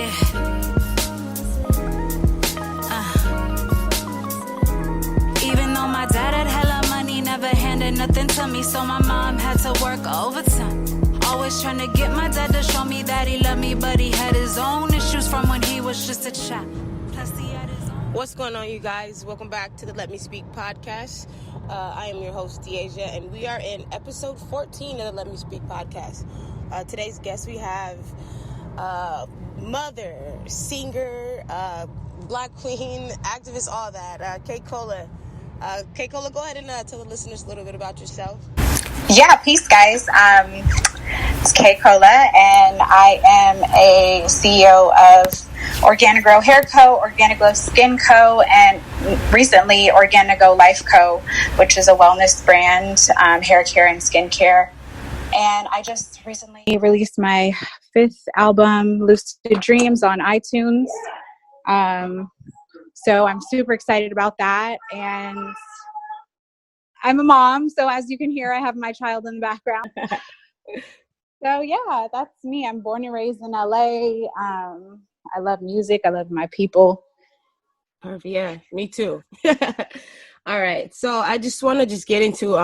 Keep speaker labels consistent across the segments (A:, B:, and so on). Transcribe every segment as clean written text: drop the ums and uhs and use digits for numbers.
A: Even though my dad had hella money, never handed nothing to me, so my mom had to work overtime. Always trying to get my dad to show me that he loved me, but he had his own issues from when he was just a child. Plus he had his own.
B: What's going on, you guys? Welcome back to the Let Me Speak podcast. I am your host, Deasia, and we are in episode 14 of the Let Me Speak podcast. Today's guest, we have mother, singer, black queen, activist, all that, Kay Cola. Kay Cola, go ahead and tell the listeners a little bit about yourself.
C: Yeah, peace, guys. It's Kay Cola, and I am a CEO of Organic Grow Hair Co., Organic Glow Skin Co., and recently Organic Go Life Co., which is a wellness brand, hair care and skin care. And I just recently released my 5th album, Lucid Dreams, on iTunes. So I'm super excited about that. And I'm a mom, so as you can hear, I have my child in the background. So yeah, that's me. I'm born and raised in LA. I love music. I love my people.
B: Perfect. Yeah, me too. All right. So I just want to get into,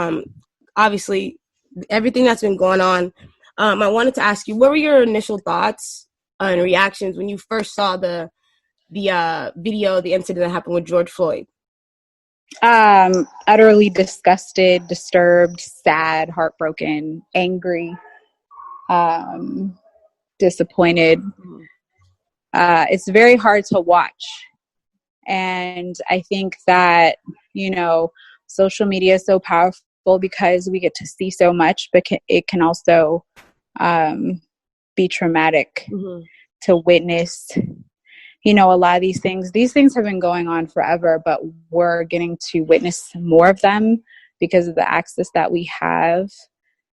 B: obviously, everything that's been going on. I wanted to ask you, what were your initial thoughts and reactions when you first saw the video, the incident that happened with George Floyd?
C: Utterly disgusted, disturbed, sad, heartbroken, angry, disappointed. It's very hard to watch. And I think that, social media is so powerful because we get to see so much, but it can also be traumatic to witness. A lot of these things have been going on forever, but we're getting to witness more of them because of the access that we have.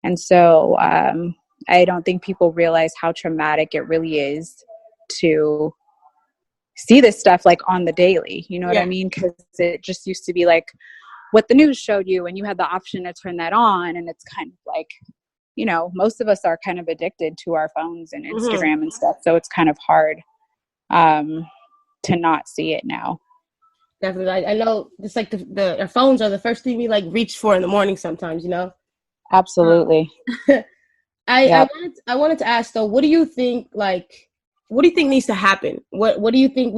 C: And so I don't think people realize how traumatic it really is to see this stuff like on the daily, you know what I mean? Because it just used to be like what the news showed you and you had the option to turn that on. And it's kind of like, most of us are kind of addicted to our phones and Instagram and stuff. So it's kind of hard to not see it now.
B: Definitely. I know just like our phones are the first thing we like reach for in the morning sometimes,
C: Absolutely.
B: I wanted to ask though, what do you think needs to happen? What do you think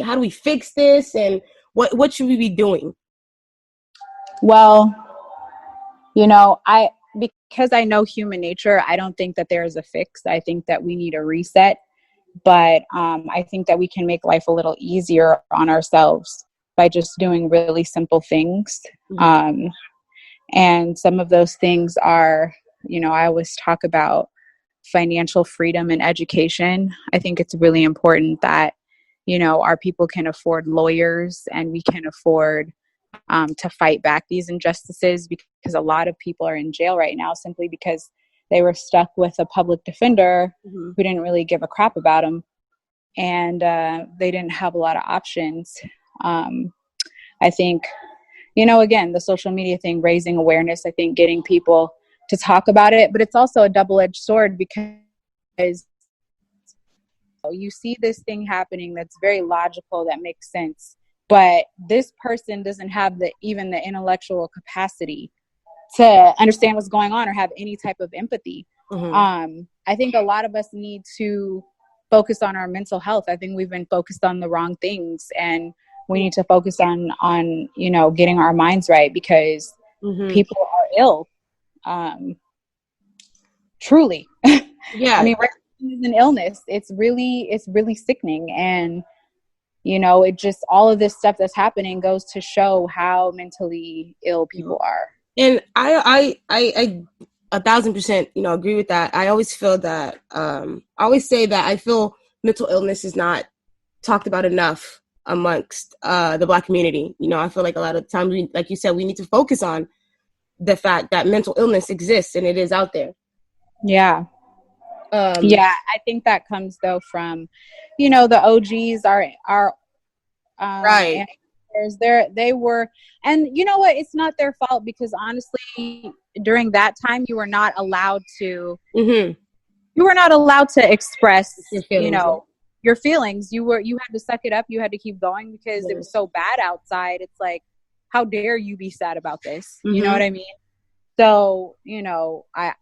B: how do we fix this, and what should we be doing?
C: Well, because I know human nature, I don't think that there is a fix. I think that we need a reset. But I think that we can make life a little easier on ourselves by just doing really simple things. And some of those things are, I always talk about financial freedom and education. I think it's really important that, our people can afford lawyers and we can afford to fight back these injustices, because a lot of people are in jail right now simply because they were stuck with a public defender who didn't really give a crap about them. And they didn't have a lot of options. I think, again, the social media thing, raising awareness, I think getting people to talk about it, but it's also a double-edged sword because you see this thing happening that's very logical, that makes sense, but this person doesn't have even the intellectual capacity to understand what's going on or have any type of empathy. I think a lot of us need to focus on our mental health. I think we've been focused on the wrong things, and we need to focus on getting our minds right, because people are ill. Truly.
B: Yeah.
C: I mean, racism is an illness. It's really sickening. And, it just, all of this stuff that's happening goes to show how mentally ill people are.
B: And I 1,000%, agree with that. I always feel that, I always say that I feel mental illness is not talked about enough amongst the Black community. I feel like a lot of times, like you said, we need to focus on the fact that mental illness exists and it is out there.
C: Yeah. I think that comes though from, the OGs are
B: right.
C: They were, and you know what? It's not their fault, because honestly, during that time, you were not allowed to. You were not allowed to express, your feelings. You had to suck it up. You had to keep going because it was so bad outside. It's like, how dare you be sad about this? You know what I mean? So, you know, I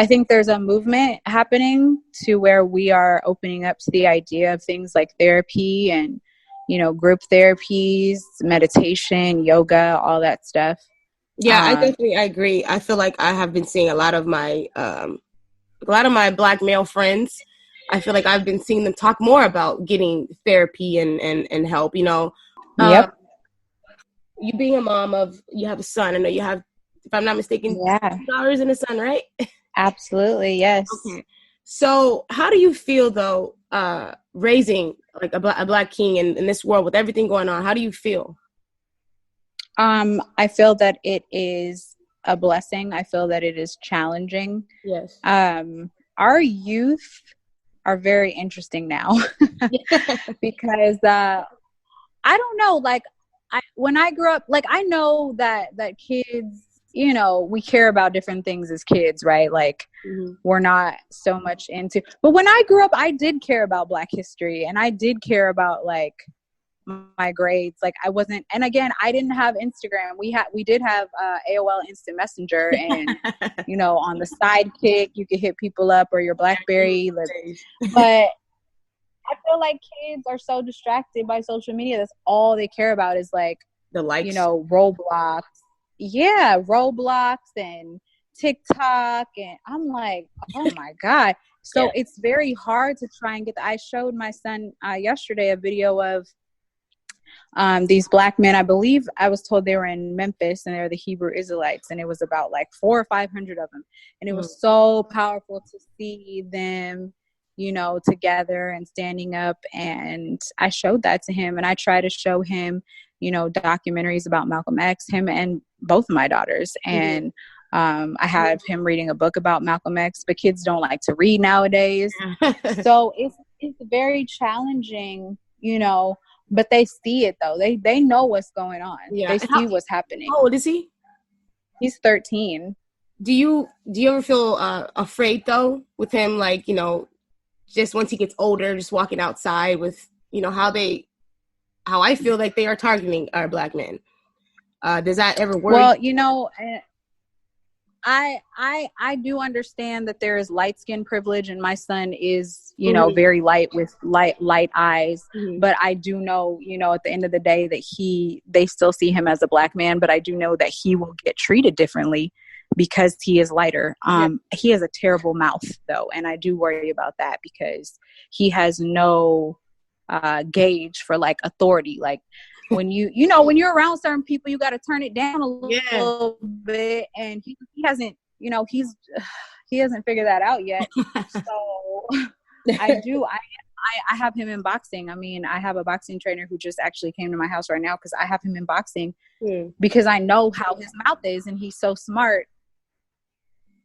C: think there's a movement happening to where we are opening up to the idea of things like therapy and, you know, group therapies, meditation, yoga, all that stuff.
B: Yeah, I agree. I feel like I have been seeing a lot of my Black male friends. I feel like I've been seeing them talk more about getting therapy and help, you know.
C: Yep.
B: You being a mom you have a son. I know you have, if I'm not mistaken, 2 daughters and a son, right?
C: Absolutely, yes. Okay.
B: So how do you feel, though, raising like a Black king in this world with everything going on? How do you feel?
C: I feel that it is a blessing. I feel that it is challenging.
B: Yes.
C: Our youth are very interesting now because I don't know, like when I grew up, like I know that kids, you know, we care about different things as kids, right? Like we're not so much into, but when I grew up, I did care about Black history and I did care about like my grades. Like I wasn't, and again, I didn't have Instagram. We did have AOL Instant Messenger, and you know, on the Sidekick, you could hit people up, or your BlackBerry. But I feel like kids are so distracted by social media. That's all they care about is like
B: the likes,
C: you know, Roblox. Yeah, Roblox and TikTok, and I'm like, oh my God. So it's very hard to try and get I showed my son yesterday a video of these Black men. I believe I was told they were in Memphis and they're the Hebrew Israelites, and it was about like 400 or 500 of them, and it was so powerful to see them, you know, together and standing up. And I showed that to him, and I try to show him, you know, documentaries about Malcolm X, him and both of my daughters. And I have him reading a book about Malcolm X, but kids don't like to read nowadays. So it's very challenging, you know, but they see it though. They know what's going on. They see what's happening.
B: How old is he?
C: He's 13.
B: Do you ever feel afraid though with him, like, you know, just once he gets older, just walking outside with, you know, how I feel like they are targeting our Black men? Does that ever worry?
C: Well, you know, I do understand that there is light skin privilege, and my son is, you know, very light with light eyes. But I do know, you know, at the end of the day that they still see him as a Black man, but I do know that he will get treated differently because he is lighter. He has a terrible mouth though, and I do worry about that because he has no gauge for like authority. Like when you know, when you're around certain people, you got to turn it down a little bit, and he hasn't, you know, he hasn't figured that out yet. So I have him in boxing. I mean, I have a boxing trainer who just actually came to my house right now because I have him in boxing because I know how his mouth is, and he's so smart.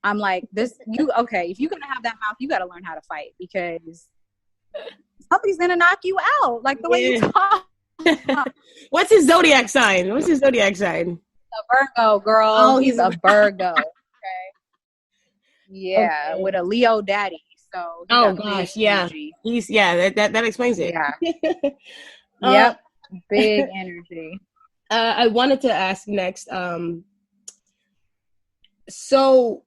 C: I'm like, if you're gonna have that mouth, you got to learn how to fight because somebody's gonna knock you out, like the way you talk.
B: What's his zodiac sign? A
C: Virgo, girl.
B: Oh,
C: he's a Virgo. Okay. Yeah, with a Leo daddy. So
B: gosh, yeah. That explains it.
C: Yeah. Yep. Big energy.
B: I wanted to ask next. So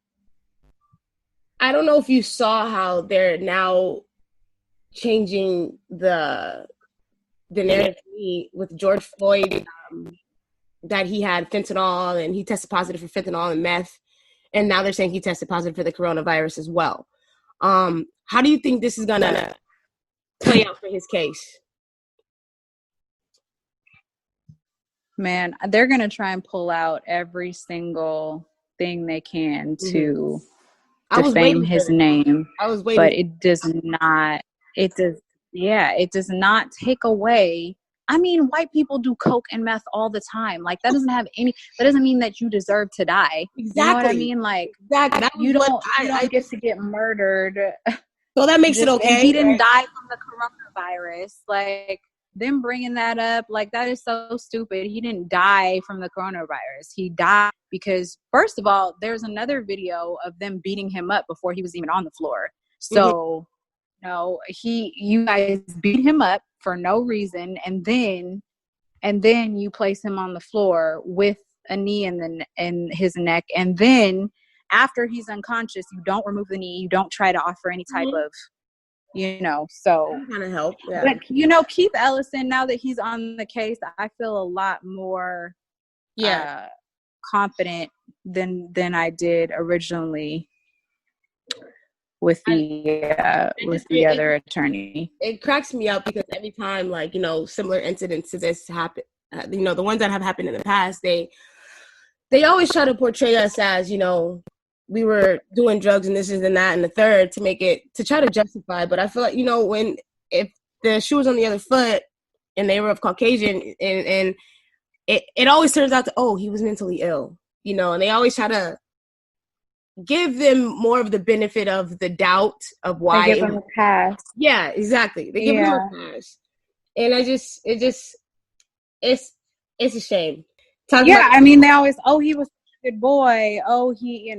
B: I don't know if you saw how they're now changing the narrative with George Floyd, that he had fentanyl and he tested positive for fentanyl and meth, and now they're saying he tested positive for the coronavirus as well. How do you think this is gonna play out for his case?
C: Man, they're gonna try and pull out every single thing they can to defame his name.
B: I was waiting,
C: but it does not take away. I mean, white people do coke and meth all the time. Like that doesn't mean that you deserve to die.
B: Exactly.
C: You know what I mean? Like you don't get to get murdered.
B: So that makes it okay.
C: He didn't die from the coronavirus. Like them bringing that up, like that is so stupid. He didn't die from the coronavirus. He died because, first of all, there's another video of them beating him up before he was even on the floor. So No, you guys beat him up for no reason, and then you place him on the floor with a knee in his neck, and then after he's unconscious, you don't remove the knee, you don't try to offer any type of, so
B: kind of help. Yeah.
C: But Keith Ellison, now that he's on the case, I feel a lot more confident than I did originally with the other attorney.
B: It cracks me up because every time, like, similar incidents to this happen, the ones that have happened in the past, they always try to portray us as, we were doing drugs and this and that and the third to try to justify. But I feel like, if the shoe was on the other foot and they were of Caucasian, and it always turns out to, he was mentally ill, and they always try to give them more of the benefit of the doubt of why.
C: They give them a pass.
B: Yeah, exactly. They give them a pass. And it's a shame.
C: I mean, they always, he was a good boy. He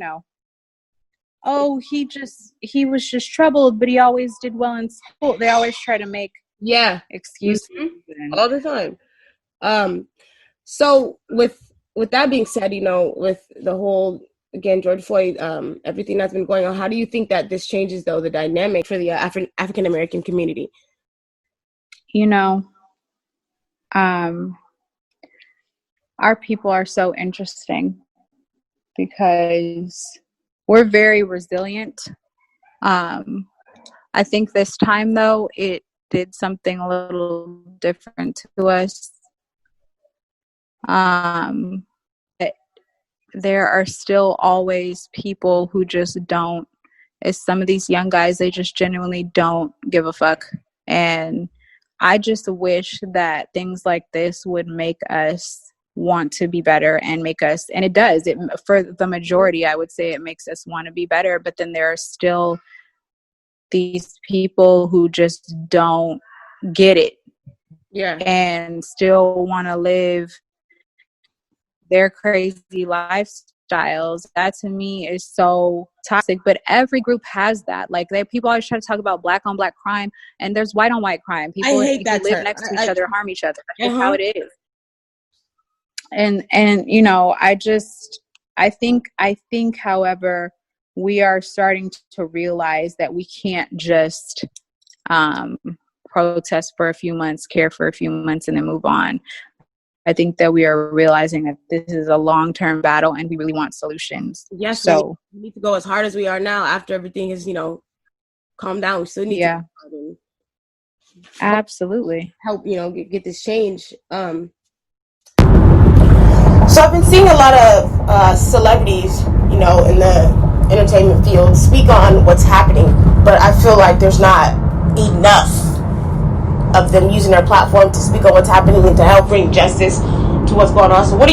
C: was just troubled, but he always did well in school. They always try to make excuses.
B: Mm-hmm. All the time. So with that being said, with the whole, again, George Floyd, everything that's been going on, how do you think that this changes, though, the dynamic for the African American community?
C: Our people are so interesting because we're very resilient. I think this time, though, it did something a little different to us. There are still always people who just don't, as some of these young guys, they just genuinely don't give a fuck. And I just wish that things like this would make us want to be better and it does. For the majority, I would say it makes us want to be better. But then there are still these people who just don't get it.
B: Yeah.
C: And still want to live their crazy lifestyles. That to me is so toxic. But every group has that. Like, people always try to talk about black on black crime, and there's white on white crime. People who live next to each other harm each other. That's how it is. And I think, however, we are starting to realize that we can't just protest for a few months, care for a few months, and then move on. I think that we are realizing that this is a long-term battle and we really want solutions.
B: Yes.
C: So
B: we need to go as hard as we are now after everything is, calmed down. We still need to
C: absolutely
B: help, get this change. So I've been seeing a lot of celebrities, in the entertainment field speak on what's happening, but I feel like there's not enough of them using their platform to speak on what's happening and to help bring justice to what's going on. So what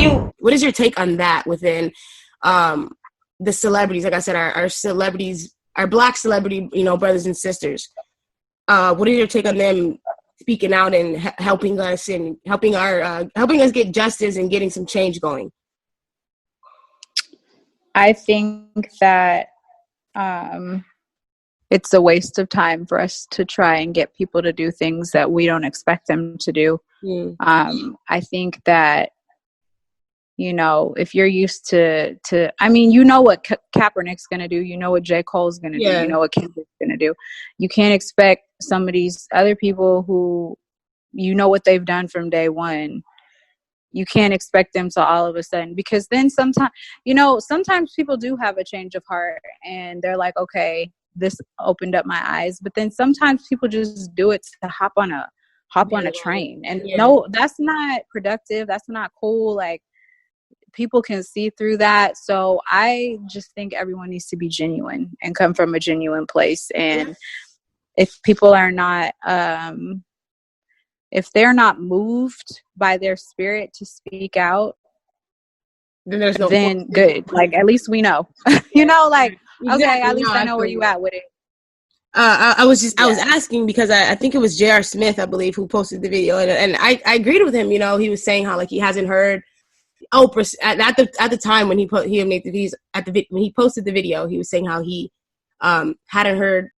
B: is your take on that within the celebrities? Like I said, our celebrities, our black celebrity, brothers and sisters. What is your take on them speaking out and helping us and helping us get justice and getting some change going?
C: I think that it's a waste of time for us to try and get people to do things that we don't expect them to do. I think that, if you're used to what Kaepernick's going to do, what J. Cole's going to do, what Kendrick's going to do. You can't expect some of these other people who, what they've done from day one. You can't expect them to all of a sudden, because then sometimes people do have a change of heart and they're like, okay, this opened up my eyes. But then sometimes people just do it to hop on a train. And no, that's not productive. That's not cool. Like, people can see through that. So I just think everyone needs to be genuine and come from a genuine place. And if people are not, if they're not moved by their spirit to speak out, then good. Like, at least we know, okay, at least I know where you at with it.
B: I was asking because I think it was J.R. Smith, I believe, who posted the video, and I agreed with him. He was saying how, like, he hasn't heard. At the time when when he posted the video, he was saying how he hadn't heard